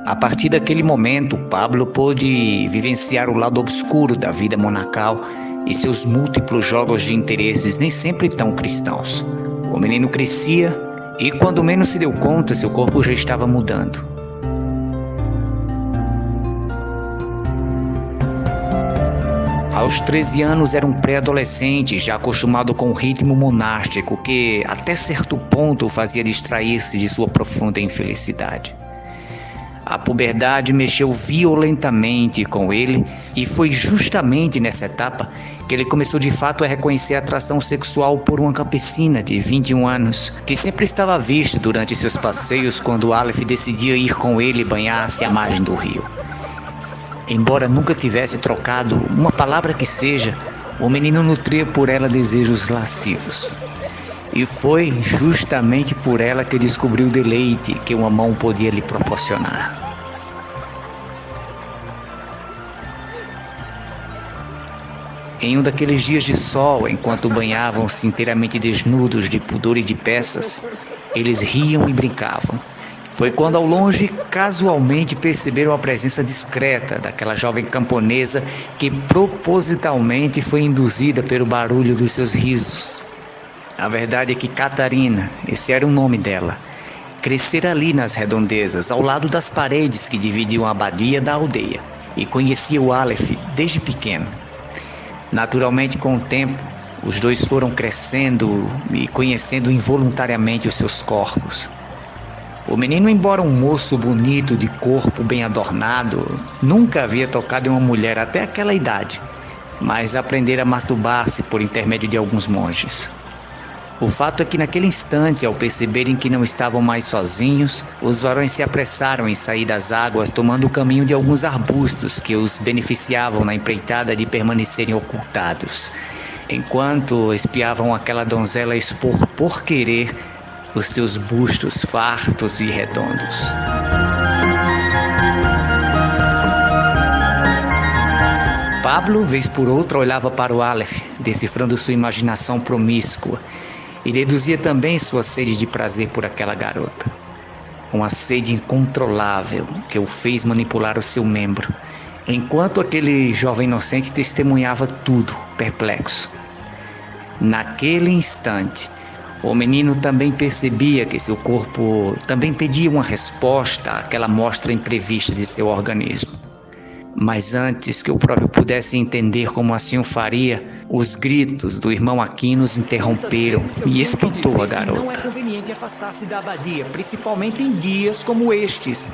A partir daquele momento, Pablo pôde vivenciar o lado obscuro da vida monacal e seus múltiplos jogos de interesses nem sempre tão cristãos. O menino crescia e, quando menos se deu conta, seu corpo já estava mudando. Aos 13 anos era um pré-adolescente, já acostumado com o ritmo monástico que, até certo ponto, o fazia distrair-se de sua profunda infelicidade. A puberdade mexeu violentamente com ele e foi justamente nessa etapa que ele começou de fato a reconhecer a atração sexual por uma campesina de 21 anos, que sempre estava à vista durante seus passeios quando Aleph decidia ir com ele banhar-se à margem do rio. Embora nunca tivesse trocado uma palavra que seja, o menino nutria por ela desejos lascivos. E foi justamente por ela que descobriu o deleite que uma mão podia lhe proporcionar. Em um daqueles dias de sol, enquanto banhavam-se inteiramente desnudos de pudor e de peças, eles riam e brincavam. Foi quando ao longe, casualmente, perceberam a presença discreta daquela jovem camponesa que propositalmente foi induzida pelo barulho dos seus risos. A verdade é que Catarina, esse era o nome dela, crescera ali nas redondezas, ao lado das paredes que dividiam a abadia da aldeia, e conhecia o Aleph desde pequeno. Naturalmente, com o tempo, os dois foram crescendo e conhecendo involuntariamente os seus corpos. O menino, embora um moço bonito, de corpo bem adornado, nunca havia tocado em uma mulher até aquela idade, mas aprendera a masturbar-se por intermédio de alguns monges. O fato é que naquele instante, ao perceberem que não estavam mais sozinhos, os varões se apressaram em sair das águas, tomando o caminho de alguns arbustos que os beneficiavam na empreitada de permanecerem ocultados, enquanto espiavam aquela donzela expor por querer os teus bustos fartos e redondos. Pablo, vez por outra, olhava para o Aleph, decifrando sua imaginação promíscua, e deduzia também sua sede de prazer por aquela garota. Uma sede incontrolável que o fez manipular o seu membro, enquanto aquele jovem inocente testemunhava tudo, perplexo. Naquele instante, o menino também percebia que seu corpo também pedia uma resposta àquela mostra imprevista de seu organismo. Mas antes que o próprio pudesse entender como assim o faria, os gritos do irmão Aquino os interromperam e espantou a garota. Não é conveniente afastar-se da abadia, principalmente em dias como estes.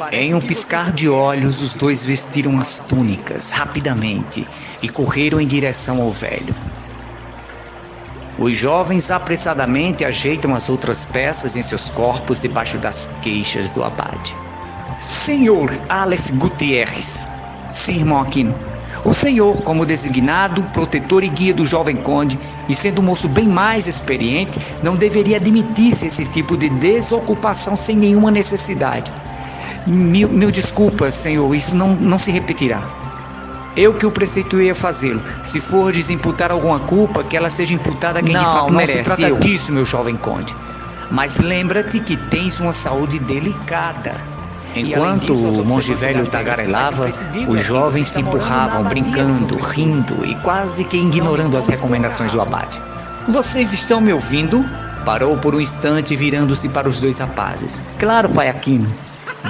Em um piscar de olhos, os dois vestiram as túnicas rapidamente e correram em direção ao velho. Os jovens apressadamente ajeitam as outras peças em seus corpos debaixo das queixas do abade. Senhor Aleph Gutierrez, sim, irmão Aquino, o senhor, como designado, protetor e guia do jovem conde, e sendo um moço bem mais experiente, não deveria admitir-se esse tipo de desocupação sem nenhuma necessidade. Mil desculpas, senhor, isso não se repetirá. Eu que o preceituei a fazê-lo. Se for desimputar alguma culpa, que ela seja imputada a quem de fato merece. Não se trata disso, meu jovem conde. Mas lembra-te que tens uma saúde delicada. Enquanto o monge velho tagarelava, os jovens se empurravam, brincando, rindo e quase que ignorando as recomendações do abade. Vocês estão me ouvindo? Parou por um instante, virando-se para os dois rapazes. Claro, pai Aquino,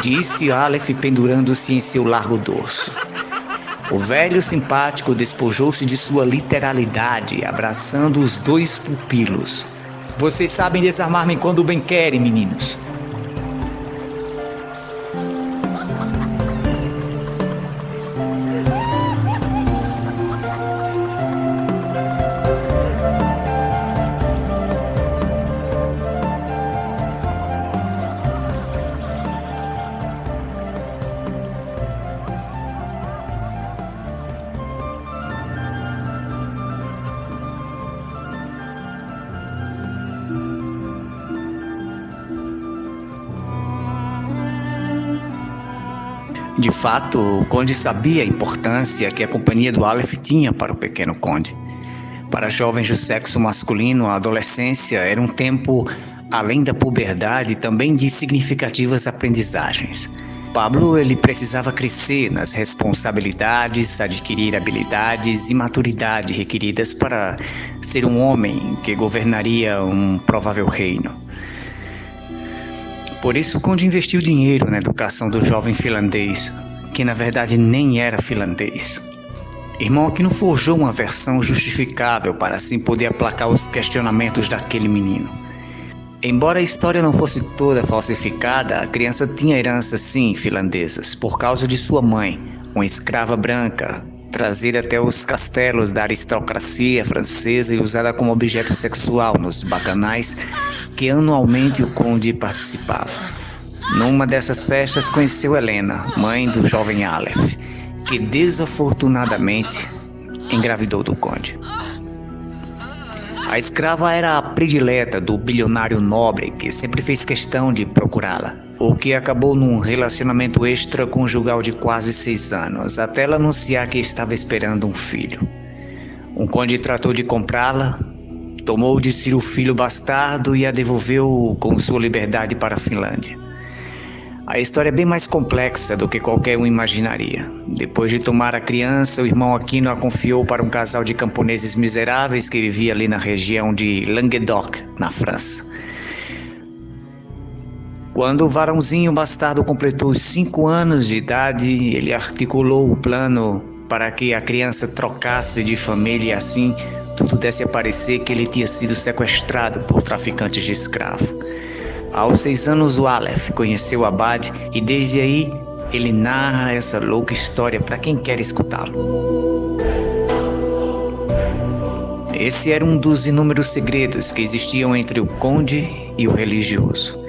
disse Aleph, pendurando-se em seu largo dorso. O velho simpático despojou-se de sua literalidade, abraçando os dois pupilos. Vocês sabem desarmar-me quando bem querem, meninos. De fato, o conde sabia a importância que a companhia do Aleph tinha para o pequeno conde. Para jovens do sexo masculino, a adolescência era um tempo, além da puberdade, também de significativas aprendizagens. Pablo ele precisava crescer nas responsabilidades, adquirir habilidades e maturidade requeridas para ser um homem que governaria um provável reino. Por isso, o conde investiu dinheiro na educação do jovem finlandês, que na verdade nem era finlandês. Irmão Aquino forjou uma versão justificável para assim poder aplacar os questionamentos daquele menino. Embora a história não fosse toda falsificada, a criança tinha heranças sim finlandesas, por causa de sua mãe, uma escrava branca, trazida até os castelos da aristocracia francesa e usada como objeto sexual nos bacanais que anualmente o conde participava. Numa dessas festas conheceu Helena, mãe do jovem Aleph, que desafortunadamente engravidou do conde. A escrava era a predileta do bilionário nobre que sempre fez questão de procurá-la, o que acabou num relacionamento extraconjugal de quase 6 anos, até ela anunciar que estava esperando um filho. O conde tratou de comprá-la, tomou de si o filho bastardo e a devolveu com sua liberdade para a Finlândia. A história é bem mais complexa do que qualquer um imaginaria. Depois de tomar a criança, o irmão Aquino a confiou para um casal de camponeses miseráveis que vivia ali na região de Languedoc, na França. Quando o varãozinho bastardo completou os 5 anos de idade, ele articulou o plano para que a criança trocasse de família e assim tudo desse a parecer que ele tinha sido sequestrado por traficantes de escravo. Aos 6 anos, o Aleph conheceu Abade e desde aí ele narra essa louca história para quem quer escutá-lo. Esse era um dos inúmeros segredos que existiam entre o conde e o religioso.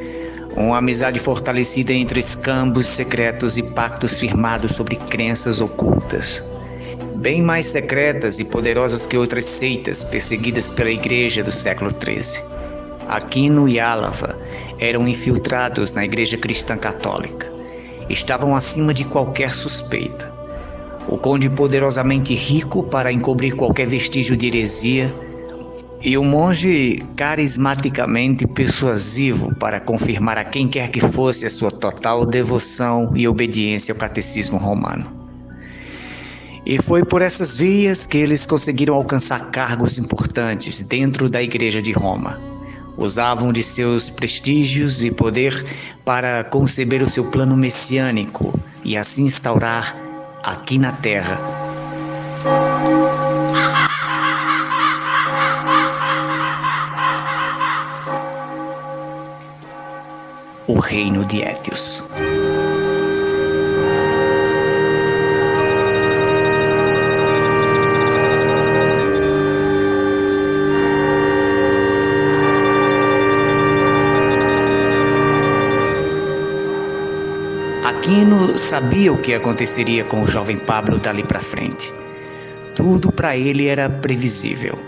Uma amizade fortalecida entre escambos secretos e pactos firmados sobre crenças ocultas. Bem mais secretas e poderosas que outras seitas perseguidas pela igreja do século XIII. Aquino e Álava eram infiltrados na igreja cristã católica. Estavam acima de qualquer suspeita. O conde poderosamente rico para encobrir qualquer vestígio de heresia e o monge carismaticamente persuasivo para confirmar a quem quer que fosse a sua total devoção e obediência ao catecismo romano. E foi por essas vias que eles conseguiram alcançar cargos importantes dentro da igreja de Roma. Usavam de seus prestígios e poder para conceber o seu plano messiânico e assim instaurar aqui na terra o reino de Étios. Aquino sabia o que aconteceria com o jovem Pablo dali para frente. Tudo para ele era previsível.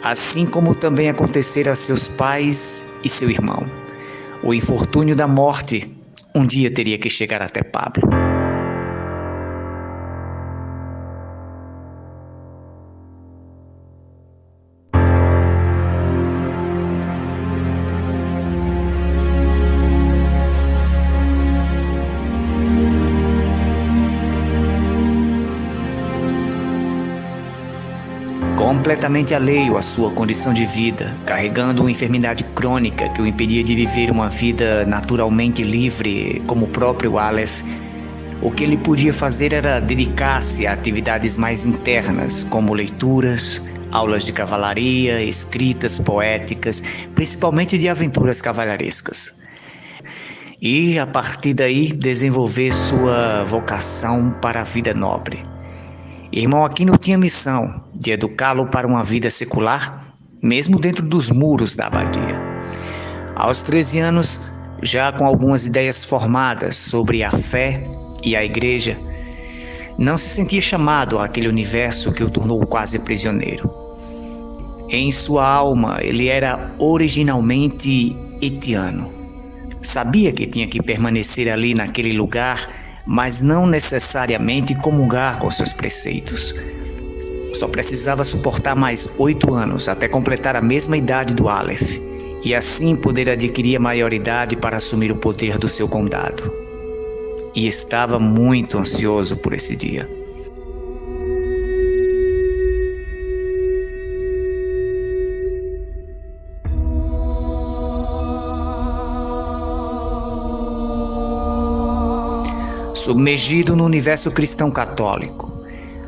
Assim como também acontecera a seus pais e seu irmão. O infortúnio da morte um dia teria que chegar até Pablo. Completamente alheio à sua condição de vida, carregando uma enfermidade crônica que o impedia de viver uma vida naturalmente livre como o próprio Aleph, o que ele podia fazer era dedicar-se a atividades mais internas, como leituras, aulas de cavalaria, escritas poéticas, principalmente de aventuras cavalheirescas. E, a partir daí, desenvolver sua vocação para a vida nobre. Irmão Aquino tinha a missão de educá-lo para uma vida secular, mesmo dentro dos muros da abadia. Aos 13 anos, já com algumas ideias formadas sobre a fé e a igreja, não se sentia chamado àquele universo que o tornou quase prisioneiro. Em sua alma, ele era originalmente etiano. Sabia que tinha que permanecer ali naquele lugar, mas não necessariamente comungar com seus preceitos. Só precisava suportar mais 8 anos até completar a mesma idade do Aleph, e assim poder adquirir a maioridade para assumir o poder do seu condado. e estava muito ansioso por esse dia. Submergido no universo cristão católico,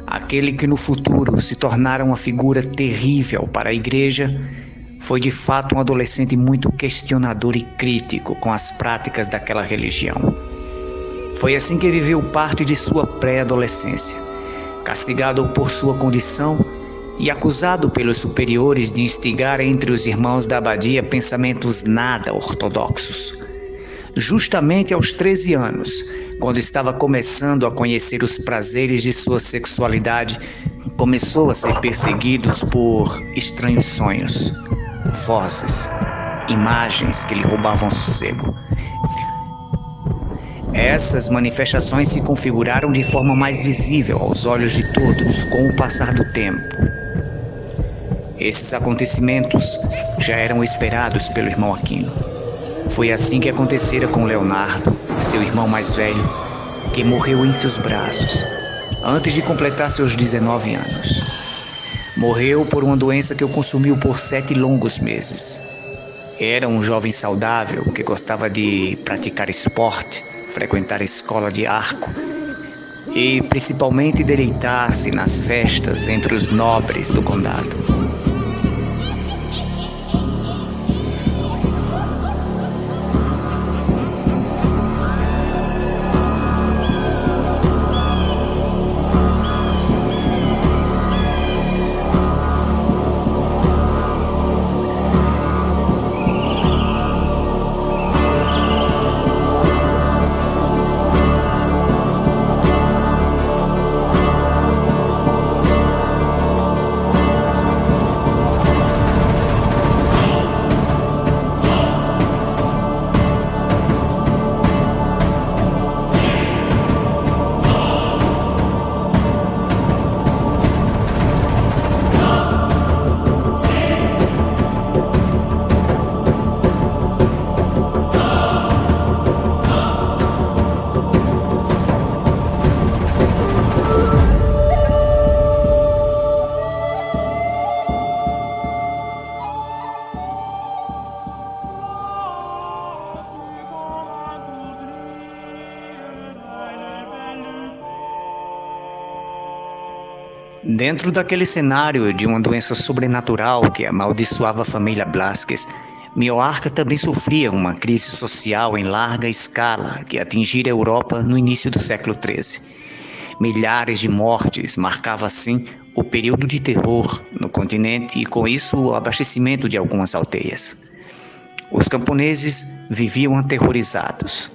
aquele que no futuro se tornara uma figura terrível para a igreja, foi de fato um adolescente muito questionador e crítico com as práticas daquela religião. Foi assim que viveu parte de sua pré-adolescência, castigado por sua condição e acusado pelos superiores de instigar entre os irmãos da abadia pensamentos nada ortodoxos. Justamente aos 13 anos, quando estava começando a conhecer os prazeres de sua sexualidade, começou a ser perseguido por estranhos sonhos, vozes, imagens que lhe roubavam sossego. Essas manifestações se configuraram de forma mais visível aos olhos de todos com o passar do tempo. Esses acontecimentos já eram esperados pelo irmão Aquino. Foi assim que acontecera com Leonardo, seu irmão mais velho, que morreu em seus braços, antes de completar seus 19 anos. Morreu por uma doença que o consumiu por 7 longos meses. Era um jovem saudável que gostava de praticar esporte, frequentar a escola de arco e principalmente deleitar-se nas festas entre os nobres do condado. Dentro daquele cenário de uma doença sobrenatural que amaldiçoava a família Blasquez, Mioarca também sofria uma crise social em larga escala que atingira a Europa no início do século XIII. Milhares de mortes marcava assim o período de terror no continente e com isso o abastecimento de algumas aldeias. Os camponeses viviam aterrorizados.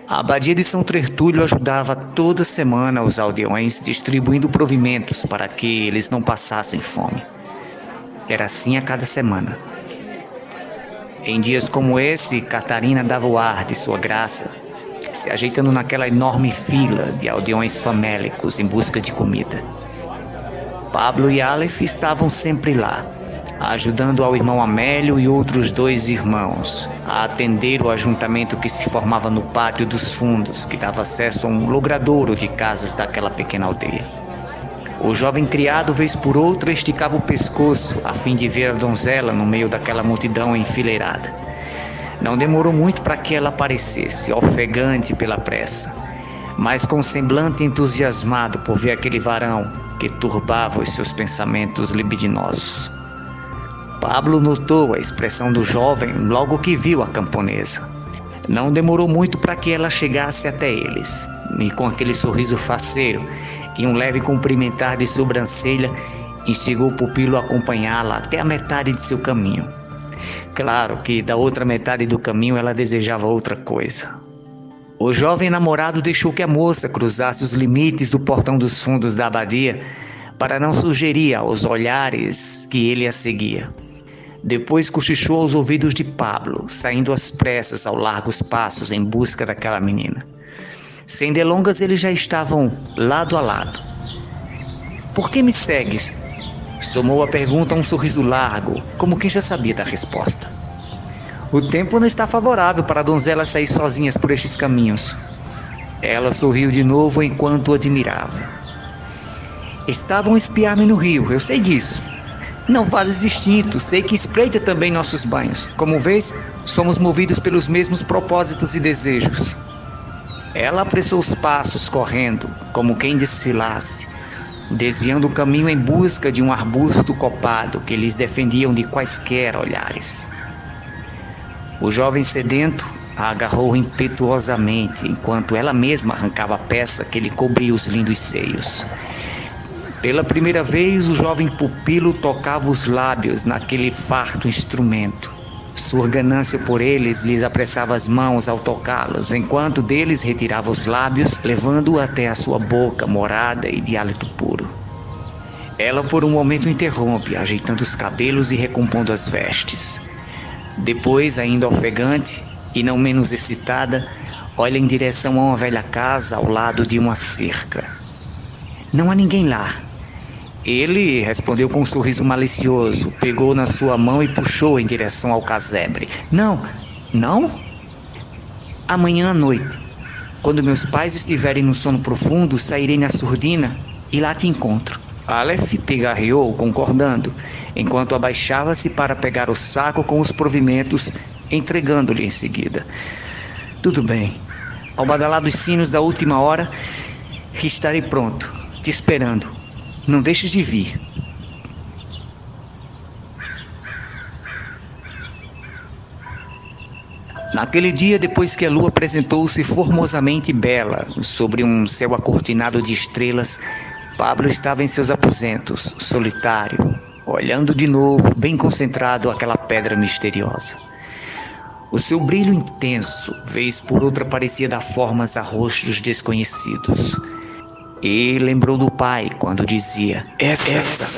A abadia de São Tertúlio ajudava toda semana os aldeões, distribuindo provimentos para que eles não passassem fome. Era assim a cada semana. Em dias como esse, Catarina dava o ar de sua graça, se ajeitando naquela enorme fila de aldeões famélicos em busca de comida. Pablo e Aleph estavam sempre lá, ajudando ao irmão Amélio e outros 2 irmãos a atender o ajuntamento que se formava no pátio dos fundos, que dava acesso a um logradouro de casas daquela pequena aldeia. O jovem criado, vez por outra, esticava o pescoço a fim de ver a donzela no meio daquela multidão enfileirada. Não demorou muito para que ela aparecesse, ofegante pela pressa, mas com semblante entusiasmado por ver aquele varão que turbava os seus pensamentos libidinosos. Pablo notou a expressão do jovem logo que viu a camponesa. Não demorou muito para que ela chegasse até eles, e com aquele sorriso faceiro e um leve cumprimentar de sobrancelha, instigou o pupilo a acompanhá-la até a metade de seu caminho. Claro que da outra metade do caminho ela desejava outra coisa. O jovem namorado deixou que a moça cruzasse os limites do portão dos fundos da abadia para não sugerir aos olhares que ele a seguia. Depois cochichou aos ouvidos de Pablo, saindo às pressas ao largos passos em busca daquela menina. Sem delongas, eles já estavam lado a lado. "Por que me segues?" Somou a pergunta a um sorriso largo, como quem já sabia da resposta. "O tempo não está favorável para donzelas sair sozinhas por estes caminhos." Ela sorriu de novo enquanto o admirava. Estavam a espiar-me no rio, eu sei disso. Não fazes distinto, sei que espreita também nossos banhos. Como vês, somos movidos pelos mesmos propósitos e desejos. Ela apressou os passos, correndo, como quem desfilasse, desviando o caminho em busca de um arbusto copado que lhes defendiam de quaisquer olhares. O jovem sedento a agarrou impetuosamente, enquanto ela mesma arrancava a peça que lhe cobria os lindos seios. Pela primeira vez, o jovem pupilo tocava os lábios naquele farto instrumento. Sua ganância por eles lhes apressava as mãos ao tocá-los, enquanto deles retirava os lábios, levando-o até a sua boca morada e de hálito puro. Ela por um momento interrompe, ajeitando os cabelos e recompondo as vestes. Depois, ainda ofegante e não menos excitada, olha em direção a uma velha casa ao lado de uma cerca. Não há ninguém lá. Ele respondeu com um sorriso malicioso, pegou na sua mão e puxou em direção ao casebre. Não, não? Amanhã à noite, quando meus pais estiverem no sono profundo, sairei na surdina e lá te encontro. Aleph pigarreou, concordando, enquanto abaixava-se para pegar o saco com os provimentos, entregando-lhe em seguida. Tudo bem. Ao badalar dos sinos da última hora, estarei pronto, te esperando. Não deixes de vir. Naquele dia, depois que a lua apresentou-se formosamente bela sobre um céu acortinado de estrelas, Pablo estava em seus aposentos, solitário, olhando de novo, bem concentrado, aquela pedra misteriosa. O seu brilho intenso, vez por outra, parecia dar formas a rostos desconhecidos. E lembrou do pai quando dizia: Essa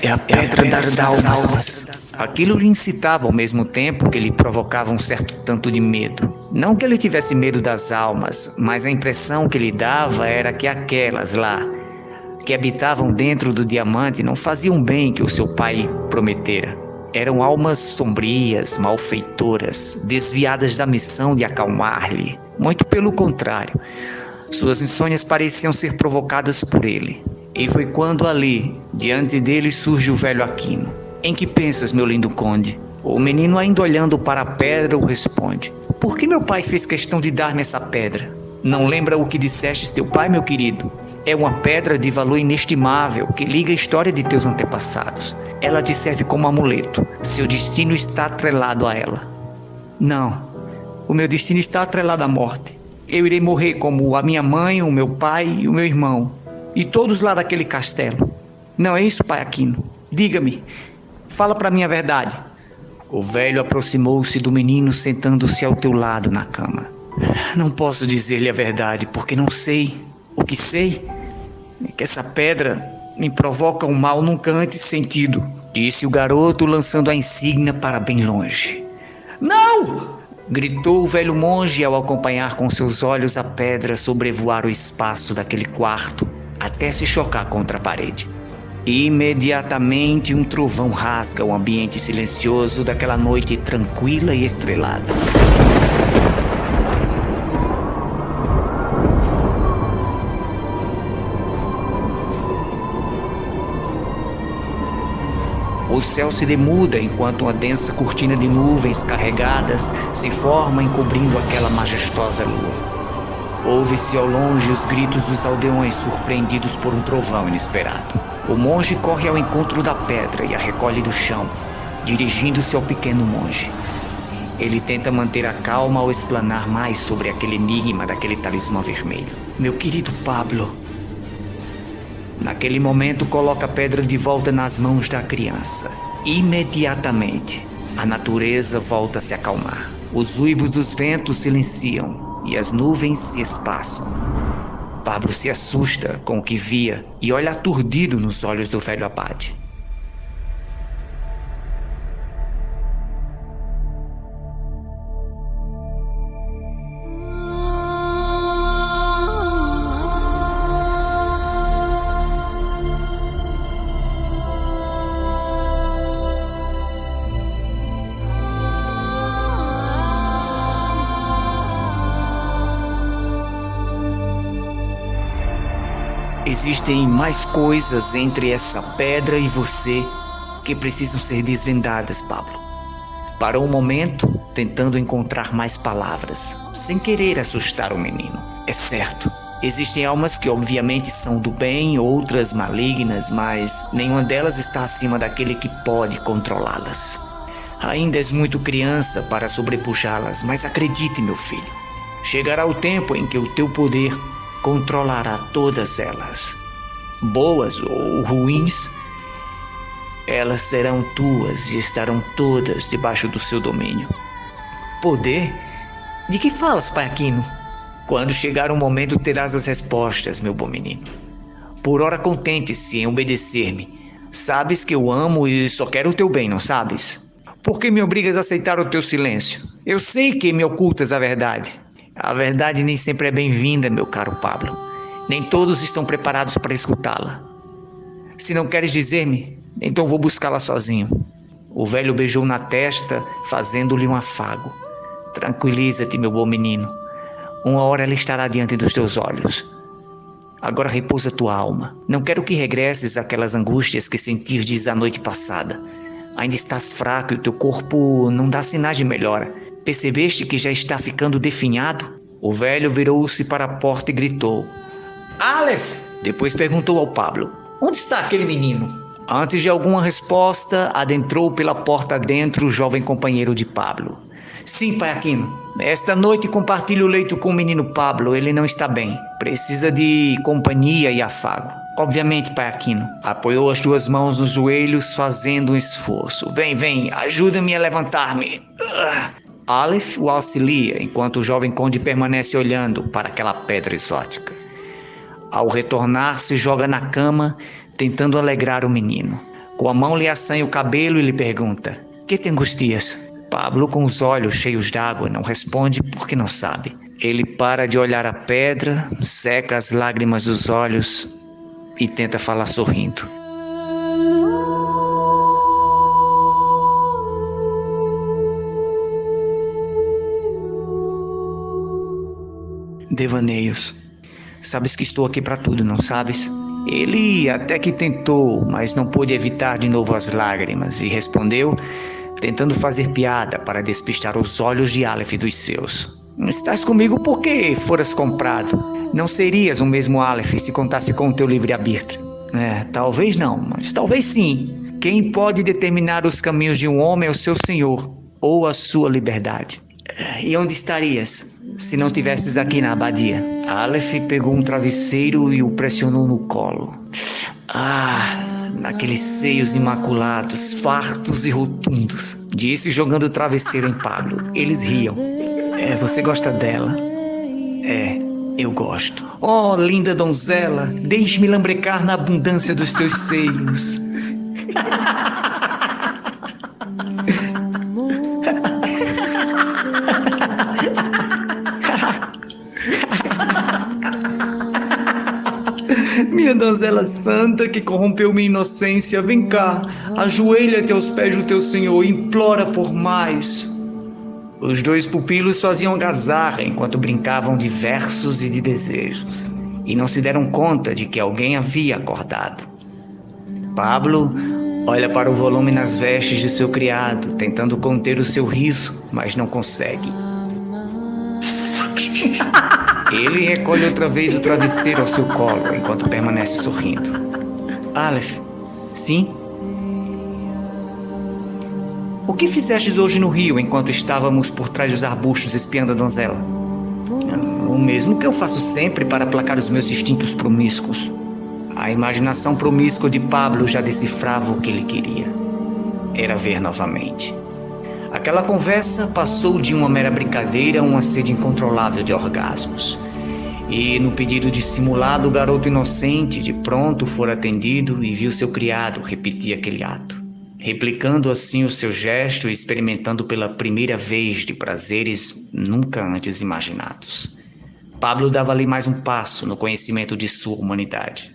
é a pedra das almas. Aquilo lhe incitava ao mesmo tempo que lhe provocava um certo tanto de medo. Não que ele tivesse medo das almas, mas a impressão que lhe dava era que aquelas lá, que habitavam dentro do diamante, não faziam bem que o seu pai prometera. Eram almas sombrias, malfeitoras, desviadas da missão de acalmar-lhe. Muito pelo contrário. Suas insônias pareciam ser provocadas por ele. E foi quando ali, diante dele, surge o velho Aquino. Em que pensas, meu lindo conde? O menino, ainda olhando para a pedra, o responde: Por que meu pai fez questão de dar-me essa pedra? Não lembra o que disseste teu pai, meu querido? É uma pedra de valor inestimável que liga a história de teus antepassados. Ela te serve como amuleto. Seu destino está atrelado a ela. Não, o meu destino está atrelado à morte. Eu irei morrer como a minha mãe, o meu pai e o meu irmão, e todos lá daquele castelo. Não é isso, pai Aquino? Diga-me, fala para mim a verdade. O velho aproximou-se do menino, sentando-se ao teu lado na cama. Não posso dizer-lhe a verdade, porque não sei. O que sei é que essa pedra me provoca um mal nunca antes sentido, disse o garoto, lançando a insígnia para bem longe. Não! Gritou o velho monge ao acompanhar com seus olhos a pedra sobrevoar o espaço daquele quarto até se chocar contra a parede. Imediatamente um trovão rasga o ambiente silencioso daquela noite tranquila e estrelada. O céu se demuda enquanto uma densa cortina de nuvens carregadas se forma encobrindo aquela majestosa lua. Ouve-se ao longe os gritos dos aldeões surpreendidos por um trovão inesperado. O monge corre ao encontro da pedra e a recolhe do chão, dirigindo-se ao pequeno monge. Ele tenta manter a calma ao explanar mais sobre aquele enigma daquele talismã vermelho. Meu querido Pablo. Naquele momento, coloca a pedra de volta nas mãos da criança. Imediatamente, a natureza volta a se acalmar. Os uivos dos ventos silenciam e as nuvens se espaçam. Pablo se assusta com o que via e olha aturdido nos olhos do velho abade. Existem mais coisas entre essa pedra e você que precisam ser desvendadas, Pablo. Parou um momento, tentando encontrar mais palavras, sem querer assustar o menino. É certo, existem almas que obviamente são do bem, outras malignas, mas nenhuma delas está acima daquele que pode controlá-las. Ainda és muito criança para sobrepujá-las, mas acredite, meu filho, chegará o tempo em que o teu poder controlará todas elas. Boas ou ruins, elas serão tuas e estarão todas debaixo do seu domínio. Poder? De que falas, pai Aquino? Quando chegar o momento terás as respostas, meu bom menino. Por ora contente-se em obedecer-me. Sabes que eu amo e só quero o teu bem, não sabes? Por que me obrigas a aceitar o teu silêncio? Eu sei que me ocultas a verdade. A verdade nem sempre é bem-vinda, meu caro Pablo. Nem todos estão preparados para escutá-la. Se não queres dizer-me, então vou buscá-la sozinho. O velho beijou na testa, fazendo-lhe um afago. Tranquiliza-te, meu bom menino. Uma hora ela estará diante dos teus olhos. Agora repousa tua alma. Não quero que regresses àquelas angústias que sentirdes a noite passada. Ainda estás fraco e o teu corpo não dá sinais de melhora. Percebeste que já está ficando definhado? O velho virou-se para a porta e gritou: Aleph! Depois perguntou ao Pablo: Onde está aquele menino? Antes de alguma resposta, adentrou pela porta dentro o jovem companheiro de Pablo. Sim, pai Aquino. Esta noite compartilho o leito com o menino Pablo. Ele não está bem. Precisa de companhia e afago. Obviamente, pai Aquino. Apoiou as duas mãos nos joelhos, fazendo um esforço. Vem, ajuda-me a levantar-me. Aleph o auxilia, enquanto o jovem conde permanece olhando para aquela pedra exótica. Ao retornar, se joga na cama, tentando alegrar o menino. Com a mão lhe assanha o cabelo e lhe pergunta: Que te angustias? Pablo, com os olhos cheios d'água, não responde porque não sabe. Ele para de olhar a pedra, seca as lágrimas dos olhos e tenta falar sorrindo. Devaneios. Sabes que estou aqui para tudo, não sabes? Ele até que tentou, mas não pôde evitar de novo as lágrimas e respondeu, tentando fazer piada para despistar os olhos de Aleph dos seus. Estás comigo porque foras comprado. Não serias o mesmo Aleph se contasse com o teu livre-arbítrio. Talvez não, mas talvez sim. Quem pode determinar os caminhos de um homem é o seu senhor, ou a sua liberdade. E onde estarias se não tivesses aqui na abadia? Aleph pegou um travesseiro e o pressionou no colo. Naqueles seios imaculados, fartos e rotundos, disse jogando o travesseiro em Pablo. Eles riam. Você gosta dela? Eu gosto. Oh, linda donzela, deixe-me lambrecar na abundância dos teus seios. Minha donzela santa que corrompeu minha inocência, vem cá, ajoelha-te aos pés do teu senhor e implora por mais. Os dois pupilos faziam gazarra enquanto brincavam de versos e de desejos, e não se deram conta de que alguém havia acordado. Pablo olha para o volume nas vestes de seu criado, tentando conter o seu riso, mas não consegue. Ele recolhe outra vez o travesseiro ao seu colo, enquanto permanece sorrindo. Aleph, sim? O que fizestes hoje no rio, enquanto estávamos por trás dos arbustos espiando a donzela? O mesmo que eu faço sempre para aplacar os meus instintos promíscuos. A imaginação promíscua de Pablo já decifrava o que ele queria. Era ver novamente. Aquela conversa passou de uma mera brincadeira a uma sede incontrolável de orgasmos. E, no pedido dissimulado, o garoto inocente de pronto fora atendido e viu seu criado repetir aquele ato, replicando assim o seu gesto e experimentando pela primeira vez de prazeres nunca antes imaginados. Pablo dava ali mais um passo no conhecimento de sua humanidade.